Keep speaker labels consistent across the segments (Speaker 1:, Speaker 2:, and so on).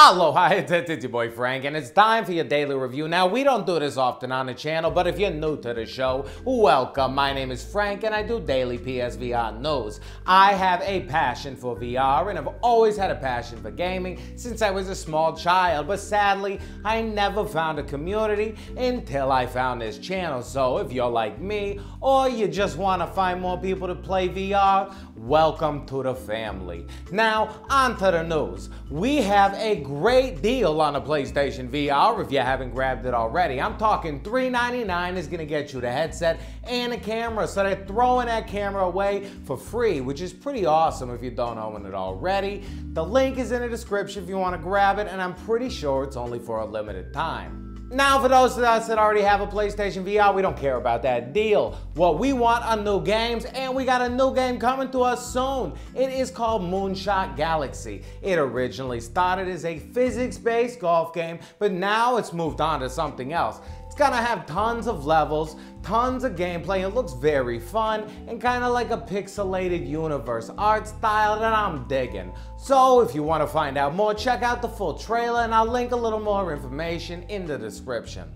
Speaker 1: Aloha, it's your boy Frank, and it's time for your daily review. Now, we don't do this often on the channel, but if you're new to the show, welcome. My name is Frank, and I do daily PSVR news. I have a passion for VR, and I've always had a passion for gaming since I was a small child, but sadly, I never found a community until I found this channel. So if you're like me, or you just want to find more people to play VR, welcome to the family. Now, on to the news. We have a great deal on the PlayStation VR if you haven't grabbed it already. I'm talking $399 is going to get you the headset and a camera, so they're throwing that camera away for free, which is pretty awesome if you don't own it already. The link is in the description if you want to grab it, and I'm pretty sure it's only for a limited time. Now, for those of us that already have a PlayStation VR, we don't care about that deal. What we want are new games, and we got a new game coming to us soon. It is called Moonshot Galaxy. It originally started as a physics-based golf game, but now it's moved on to something else. It's gonna have tons of levels, tons of gameplay. It looks very fun and kind of like a pixelated universe art style that I'm digging. So if you want to find out more, check out the full trailer, and I'll link a little more information in the description.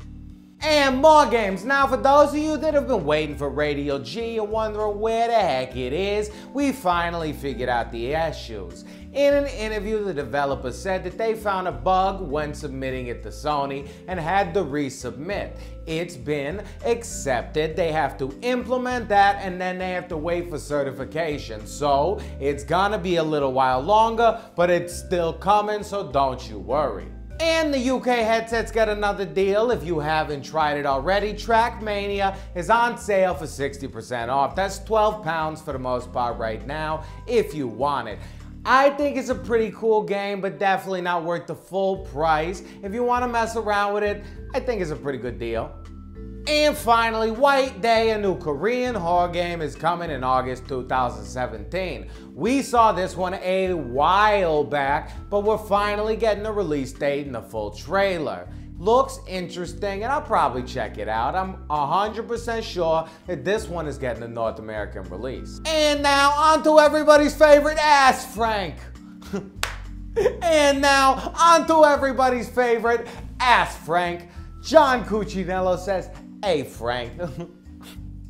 Speaker 1: And more games. Now, for those of you that have been waiting for Radio G and wondering where the heck it is, we finally figured out the issues. In an interview, the developer said that they found a bug when submitting it to Sony and had to resubmit. It's been accepted. They have to implement that, and then they have to wait for certification. So it's gonna be a little while longer, but it's still coming, so don't you worry. And the UK headset's got another deal. If you haven't tried it already, Trackmania is on sale for 60% off. That's £12 for the most part right now if you want it. I think it's a pretty cool game, but definitely not worth the full price. If you want to mess around with it, I think it's a pretty good deal. And finally, White Day, a new Korean horror game, is coming in August 2017. We saw this one a while back, but we're finally getting a release date and a full trailer. Looks interesting, and I'll probably check it out. I'm 100% sure that this one is getting a North American release. And now, on to everybody's favorite Ask Frank. And now, on to everybody's favorite Ask Frank. John Cuccinello says, "Hey Frank."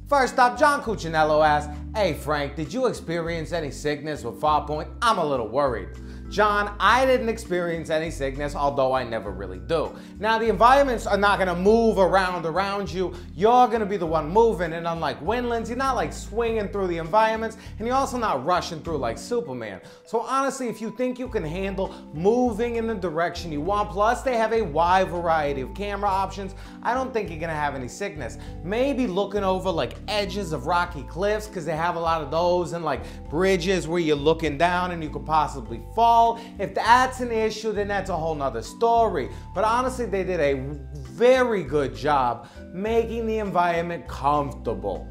Speaker 1: First up, John Cuccinello asks, "Hey Frank, did you experience any sickness with Farpoint? I'm a little worried." John, I didn't experience any sickness, although I never really do. Now, the environments are not gonna move around you. You're gonna be the one moving, and unlike Windlands, you're not like swinging through the environments, and you're also not rushing through like Superman. So honestly, if you think you can handle moving in the direction you want, plus they have a wide variety of camera options, I don't think you're gonna have any sickness. Maybe looking over like edges of rocky cliffs, because they have a lot of those, and like bridges where you're looking down and you could possibly fall. If that's an issue, then that's a whole nother story. But honestly, they did a very good job making the environment comfortable.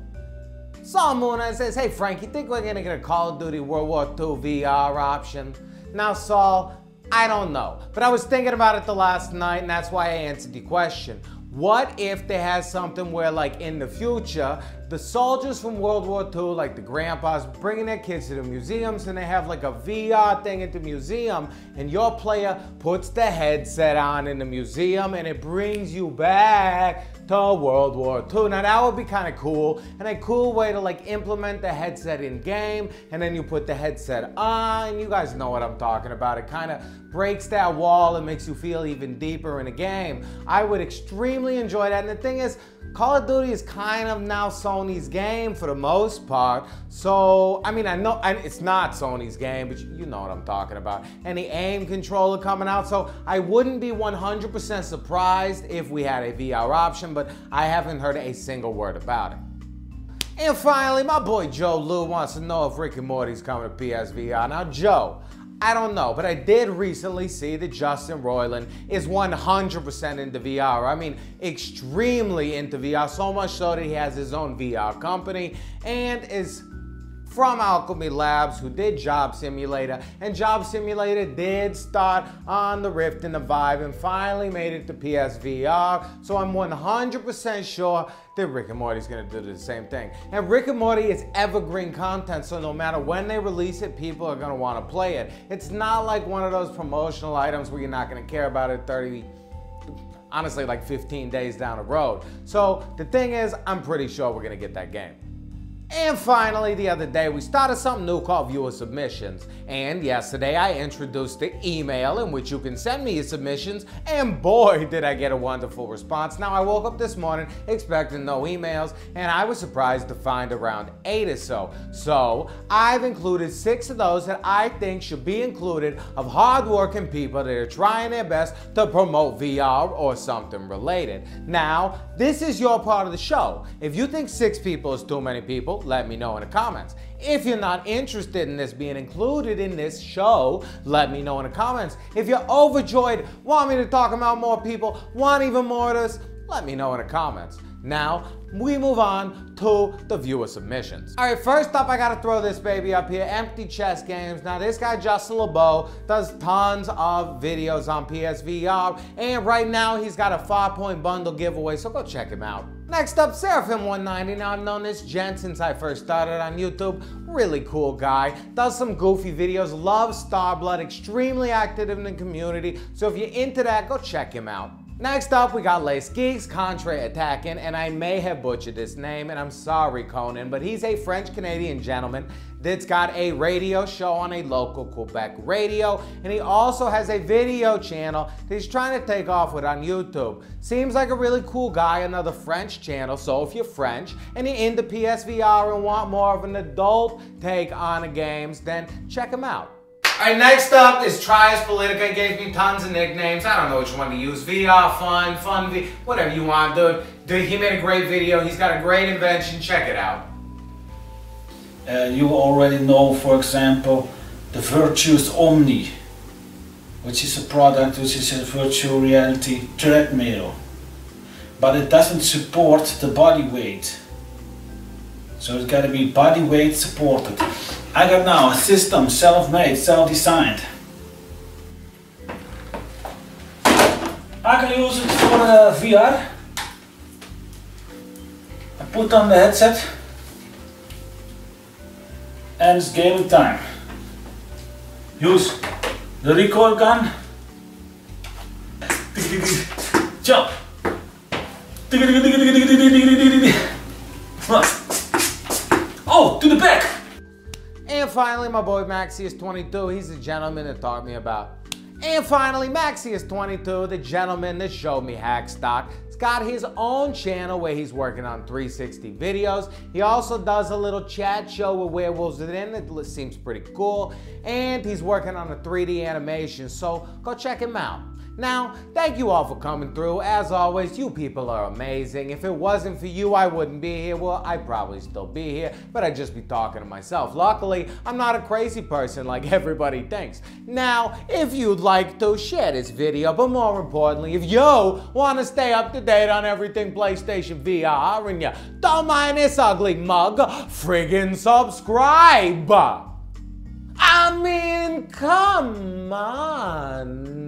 Speaker 1: Saul Muna says, "Hey Frank, you think we're gonna get a Call of Duty World War II VR option?" Now, Saul, I don't know. But I was thinking about it the last night, and that's why I answered the question. What if they had something where, like, in the future, the soldiers from World War II, like the grandpas, bringing their kids to the museums, and they have like a VR thing at the museum, and your player puts the headset on in the museum, and it brings you back to World War II. Now, that would be kind of cool, and a cool way to like implement the headset in game, and then you put the headset on. You guys know what I'm talking about. It kind of breaks that wall and makes you feel even deeper in a game. I would extremely enjoy that, and the thing is, Call of Duty is kind of now Sony's game for the most part. So, I mean, I know it's not Sony's game, but you know what I'm talking about. And the aim controller coming out, so I wouldn't be 100% surprised if we had a VR option, but I haven't heard a single word about it. And finally, my boy Joe Lou wants to know if Rick and Morty's coming to PSVR. Now, Joe, I don't know, but I did recently see that Justin Roiland is 100% into VR. I mean, extremely into VR, so much so that he has his own VR company and is from Alchemy Labs, who did Job Simulator, and Job Simulator did start on the Rift and the Vive and finally made it to PSVR, so I'm 100% sure that Rick and Morty's gonna do the same thing. And Rick and Morty is evergreen content, so no matter when they release it, people are gonna wanna play it. It's not like one of those promotional items where you're not gonna care about it honestly like 15 days down the road. So the thing is, I'm pretty sure we're gonna get that game. And finally, the other day, we started something new called viewer submissions. And yesterday, I introduced the email in which you can send me your submissions, and boy, did I get a wonderful response. Now, I woke up this morning expecting no emails, and I was surprised to find around 8 or so. So, I've included 6 of those that I think should be included of hardworking people that are trying their best to promote VR or something related. Now, this is your part of the show. If you think 6 people is too many people, let me know in the comments. If you're not interested in this being included in this show, let me know in the comments. If you're overjoyed, want me to talk about more people, want even more of this, let me know in the comments. Now, we move on to the viewer submissions. All right, first up, I gotta throw this baby up here, Empty Chess Games. Now, this guy, Justin LeBeau, does tons of videos on PSVR, and right now, he's got a 5-point bundle giveaway, so go check him out. Next up, Seraphim190. Now, I've known this gent since I first started on YouTube. Really cool guy. Does some goofy videos. Loves Starblood. Extremely active in the community. So if you're into that, go check him out. Next up, we got Les Geeks Contre-Attacking, and I may have butchered this name, and I'm sorry, Conan, but he's a French-Canadian gentleman that's got a radio show on a local Quebec radio, and he also has a video channel that he's trying to take off with on YouTube. Seems like a really cool guy, another French channel, so if you're French and you're into PSVR and want more of an adult take on the games, then check him out. Alright, next up is Trias Politica. He gave me tons of nicknames. I don't know which one to use. VR, Fun, whatever you want, dude. He made a great video. He's got a great invention. Check it out.
Speaker 2: You already know, for example, the Virtuous Omni, which is a product which is a virtual reality treadmill. But it doesn't support the body weight. So it's got to be body weight supported. I got now a system, self-made, self-designed. I can use it for VR. I put on the headset and it's gaming time. Use the recoil gun. Jump. Oh, to the back.
Speaker 1: And finally, my boy Maxius22, he's the gentleman that taught me about. And finally, Maxius22, the gentleman that showed me Hackstock. He's got his own channel where he's working on 360 videos. He also does a little chat show with werewolves within it. It seems pretty cool. And he's working on a 3D animation, so go check him out. Now, thank you all for coming through. As always, you people are amazing. If it wasn't for you, I wouldn't be here. Well, I'd probably still be here, but I'd just be talking to myself. Luckily, I'm not a crazy person like everybody thinks. Now, if you'd like to, share this video, but more importantly, if you want to stay up to date on everything PlayStation VR and you don't mind this ugly mug, friggin' subscribe. I mean, come on.